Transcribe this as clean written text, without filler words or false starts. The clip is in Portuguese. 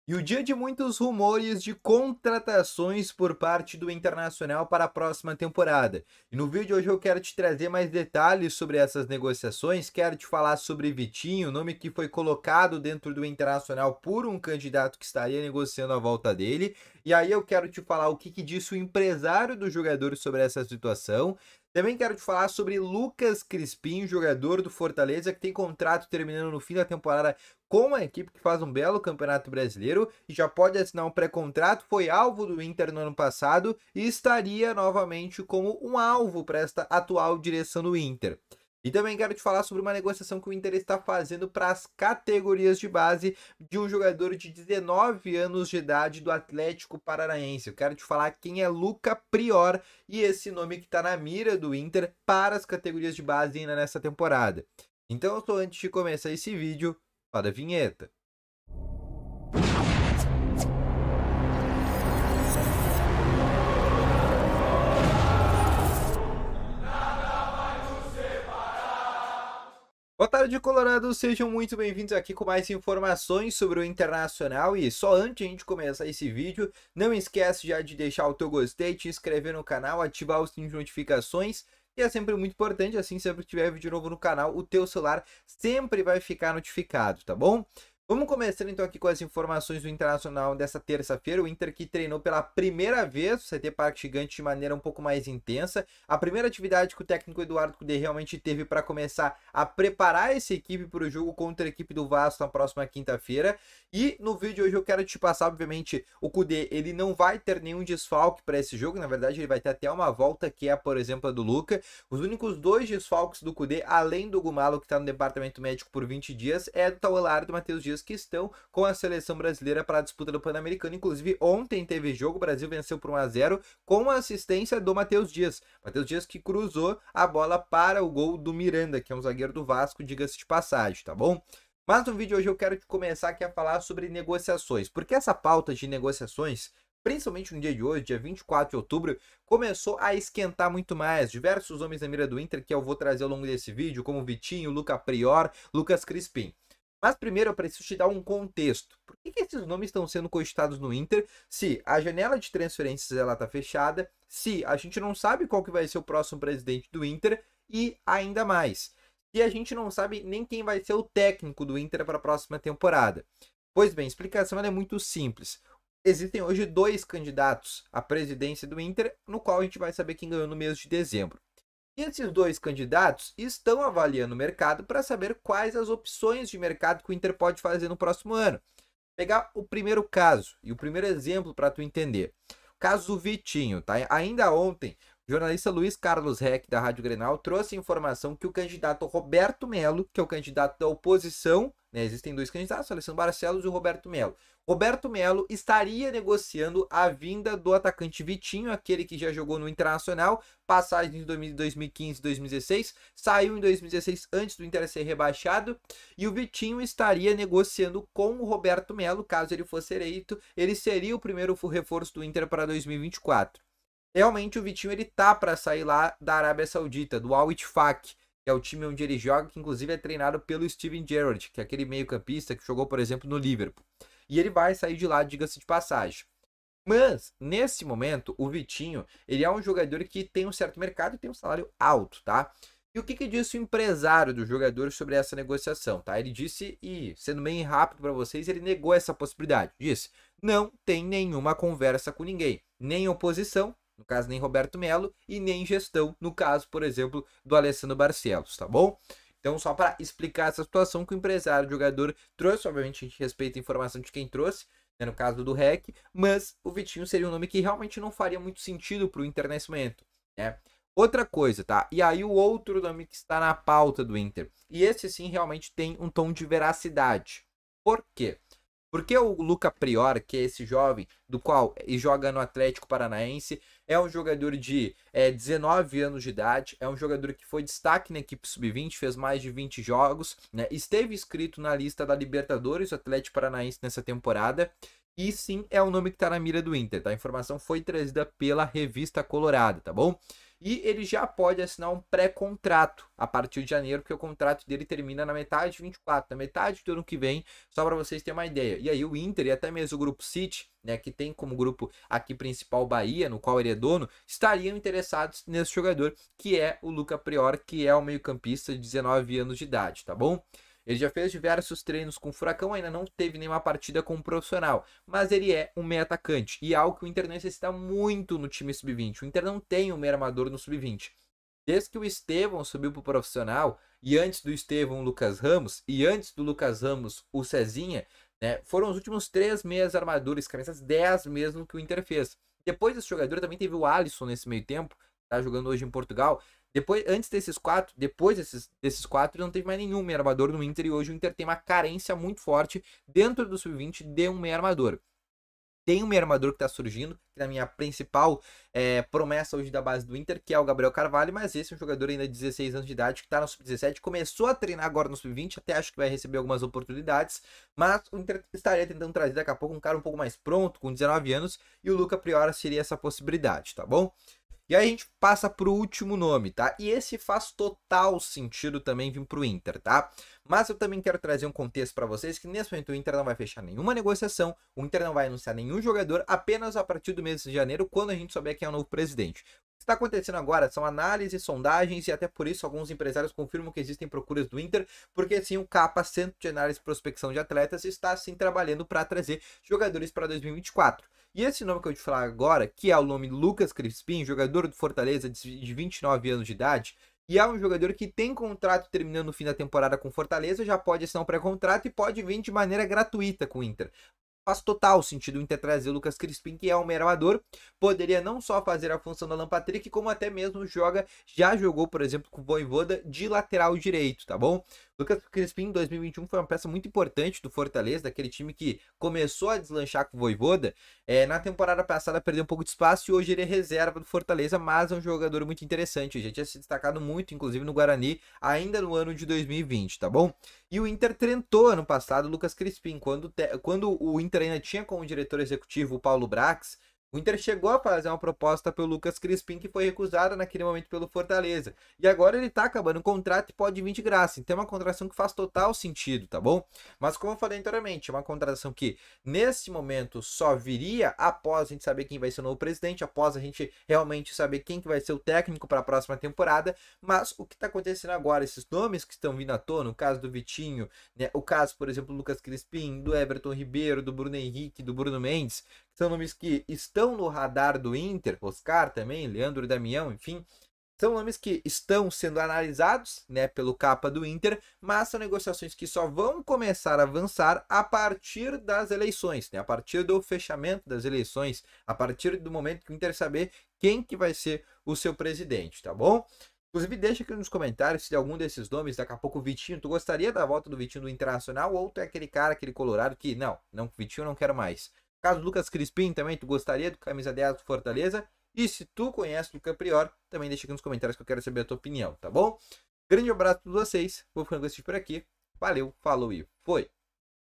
E o dia de muitos rumores de contratações por parte do Internacional para a próxima temporada. E no vídeo de hoje eu quero te trazer mais detalhes sobre essas negociações, quero te falar sobre Vitinho, nome que foi colocado dentro do Internacional por um candidato que estaria negociando a volta dele. E aí eu quero te falar o que disse o empresário do jogador sobre essa situação. Também quero te falar sobre Lucas Crispim, jogador do Fortaleza, que tem contrato terminando no fim da temporada com a equipe que faz um belo campeonato brasileiro e já pode assinar um pré-contrato, foi alvo do Inter no ano passado e estaria novamente como um alvo para esta atual direção do Inter. E também quero te falar sobre uma negociação que o Inter está fazendo para as categorias de base de um jogador de 19 anos de idade do Atlético Paranaense. Eu quero te falar quem é Luca Prior e esse nome que está na mira do Inter para as categorias de base ainda nessa temporada. Então, antes de começar esse vídeo, roda a vinheta. Boa tarde, Colorado. Sejam muito bem-vindos aqui com mais informações sobre o Internacional. E só antes de a gente começar esse vídeo, não esquece já de deixar o teu gostei, te inscrever no canal, ativar o sininho de notificações. E é sempre muito importante, assim, sempre que tiver vídeo novo no canal, o teu celular sempre vai ficar notificado, tá bom? Vamos começando então aqui com as informações do Internacional dessa terça-feira. O Inter que treinou pela primeira vez o CT Parque Gigante de maneira um pouco mais intensa. A primeira atividade que o técnico Eduardo Cudê realmente teve para começar a preparar essa equipe para o jogo contra a equipe do Vasco na próxima quinta-feira. E no vídeo de hoje eu quero te passar, obviamente, o Cudê, ele não vai ter nenhum desfalque para esse jogo. Na verdade, ele vai ter até uma volta que é, por exemplo, a do Luca. Os únicos dois desfalques do Cudê, além do Gumalo, que está no departamento médico por 20 dias, é do Tauelar e do Matheus Dias, que estão com a seleção brasileira para a disputa do Pan-Americano. Inclusive, ontem teve jogo, o Brasil venceu por 1-0 com a assistência do Matheus Dias. Matheus Dias que cruzou a bola para o gol do Miranda, que é um zagueiro do Vasco, diga-se de passagem, tá bom? Mas no vídeo de hoje eu quero começar aqui a falar sobre negociações, porque essa pauta de negociações, principalmente no dia de hoje, dia 24 de outubro, começou a esquentar muito mais. Diversos homens da mira do Inter que eu vou trazer ao longo desse vídeo, como Vitinho, Luca Prior, Lucas Crispim. Mas primeiro eu preciso te dar um contexto. Por que esses nomes estão sendo cogitados no Inter se a janela de transferências ela está fechada, se a gente não sabe qual que vai ser o próximo presidente do Inter e ainda mais, se a gente não sabe nem quem vai ser o técnico do Inter para a próxima temporada? Pois bem, a explicação é muito simples. Existem hoje dois candidatos à presidência do Inter, no qual a gente vai saber quem ganhou no mês de dezembro. E esses dois candidatos estão avaliando o mercado para saber quais as opções de mercado que o Inter pode fazer no próximo ano. Pegar o primeiro caso e o primeiro exemplo para tu entender. O caso do Vitinho, tá? Ainda ontem, o jornalista Luiz Carlos Reck, da Rádio Grenal, trouxe informação que o candidato Roberto Melo, que é o candidato da oposição, né? Existem dois candidatos, Alessandro Barcelos e o Roberto Melo. Roberto Melo estaria negociando a vinda do atacante Vitinho, aquele que já jogou no Internacional, passagem em 2015 e 2016, saiu em 2016 antes do Inter ser rebaixado, e o Vitinho estaria negociando com o Roberto Melo, caso ele fosse eleito, ele seria o primeiro reforço do Inter para 2024. Realmente o Vitinho ele tá para sair lá da Arábia Saudita, do Al Ittihad, que é o time onde ele joga, que inclusive é treinado pelo Steven Gerrard, que é aquele meio-campista que jogou, por exemplo, no Liverpool. E ele vai sair de lá, diga-se de passagem. Mas, nesse momento, o Vitinho, ele é um jogador que tem um certo mercado e tem um salário alto, tá? E o que disse o empresário do jogador sobre essa negociação, tá? Ele disse, e sendo bem rápido para vocês, ele negou essa possibilidade. Disse, não tem nenhuma conversa com ninguém, nem oposição, no caso nem Roberto Melo, e nem gestão, no caso, por exemplo, do Alessandro Barcelos, tá bom? Então, só para explicar essa situação que o empresário, o jogador, trouxe, obviamente a gente respeita a informação de quem trouxe, né, no caso do REC, mas o Vitinho seria um nome que realmente não faria muito sentido para o Inter nesse momento, né? Outra coisa, tá? E aí o outro nome que está na pauta do Inter, e esse sim realmente tem um tom de veracidade. Por quê? Porque o Luca Prior, que é esse jovem, do qual joga no Atlético Paranaense, é um jogador de 19 anos de idade, é um jogador que foi destaque na equipe sub-20, fez mais de 20 jogos, né? Esteve inscrito na lista da Libertadores, do Atlético Paranaense nessa temporada, e sim é o nome que está na mira do Inter, tá? A informação foi trazida pela Revista Colorado, tá bom? e ele já pode assinar um pré-contrato a partir de janeiro, porque o contrato dele termina na metade de 24, na metade do ano que vem, só para vocês terem uma ideia. E aí o Inter e até mesmo o Grupo City, né, que tem como grupo aqui principal Bahia, no qual ele é dono, estariam interessados nesse jogador, que é o Luca Prior, que é o meio-campista de 19 anos de idade, tá bom? Ele já fez diversos treinos com o Furacão, ainda não teve nenhuma partida como profissional, mas ele é um meio atacante, e algo que o Inter necessita muito no time sub-20. O Inter não tem um meio armador no sub-20. Desde que o Estevão subiu para o profissional, e antes do Estevão, o Lucas Ramos, e antes do Lucas Ramos, o Cezinha, né, foram os últimos 3 meias armadores, camisas 10 mesmo que o Inter fez. Depois desse jogador também teve o Alisson nesse meio tempo, tá jogando hoje em Portugal. Depois, antes desses 4, depois desses 4, não teve mais nenhum meio armador no Inter, e hoje o Inter tem uma carência muito forte dentro do sub-20 de um meio armador. Tem um meio armador que está surgindo, que é a minha principal promessa hoje da base do Inter, que é o Gabriel Carvalho, mas esse é um jogador ainda de 16 anos de idade, que está no sub-17, começou a treinar agora no sub-20, até acho que vai receber algumas oportunidades, mas o Inter estaria tentando trazer daqui a pouco um cara um pouco mais pronto, com 19 anos, e o Luca Priora seria essa possibilidade, tá bom? E aí a gente passa para o último nome, tá? E esse faz total sentido também vir para o Inter, tá? Mas eu também quero trazer um contexto para vocês que nesse momento o Inter não vai fechar nenhuma negociação, o Inter não vai anunciar nenhum jogador, apenas a partir do mês de janeiro, quando a gente souber quem é o novo presidente. O que está acontecendo agora são análises, sondagens, e até por isso alguns empresários confirmam que existem procuras do Inter, porque sim, o CAPA, Centro de Análise e Prospecção de Atletas, está sim trabalhando para trazer jogadores para 2024. E esse nome que eu vou te falar agora, que é o nome Lucas Crispim, jogador do Fortaleza de 29 anos de idade, e é um jogador que tem contrato terminando no fim da temporada com Fortaleza, já pode assinar um pré-contrato e pode vir de maneira gratuita com o Inter. Faz total sentido o Inter trazer o Lucas Crispim, que é um meio armador, poderia não só fazer a função do Alan Patrick, como até mesmo já jogou, por exemplo, com o Vojvoda de lateral direito, tá bom? Lucas Crispim em 2021 foi uma peça muito importante do Fortaleza, daquele time que começou a deslanchar com o Vojvoda. Na temporada passada perdeu um pouco de espaço e hoje ele é reserva do Fortaleza, mas é um jogador muito interessante. Já tinha se destacado muito, inclusive no Guarani, ainda no ano de 2020, tá bom? E o Inter tentou ano passado o Lucas Crispim, quando o Inter ainda tinha como diretor executivo o Paulo Brax. O Inter chegou a fazer uma proposta pelo Lucas Crispim, que foi recusada naquele momento pelo Fortaleza. E agora ele tá acabando o contrato e pode vir de graça. Então é uma contratação que faz total sentido, tá bom? Mas como eu falei anteriormente, é uma contratação que nesse momento só viria após a gente saber quem vai ser o novo presidente, após a gente realmente saber quem que vai ser o técnico para a próxima temporada. Mas o que tá acontecendo agora, esses nomes que estão vindo à tona, o caso do Vitinho, né, o caso, por exemplo, do Lucas Crispim, do Everton Ribeiro, do Bruno Henrique, do Bruno Mendes, são nomes que estão no radar do Inter, Oscar também, Leandro Damião, enfim, são nomes que estão sendo analisados, né, pelo capa do Inter, mas são negociações que só vão começar a avançar a partir das eleições, né, a partir do fechamento das eleições, a partir do momento que o Inter saber quem que vai ser o seu presidente, tá bom? Inclusive, deixa aqui nos comentários se algum desses nomes, daqui a pouco o Vitinho, tu gostaria da volta do Vitinho do Internacional, ou tu é aquele cara, aquele colorado que, não, Vitinho eu não quero mais. Caso do Lucas Crispim também, tu gostaria do camisa 10 do Fortaleza? E se tu conhece o Luca Prior, também deixa aqui nos comentários que eu quero saber a tua opinião, tá bom? Grande abraço a todos vocês, vou ficando com esse vídeo por aqui. Valeu, falou e foi!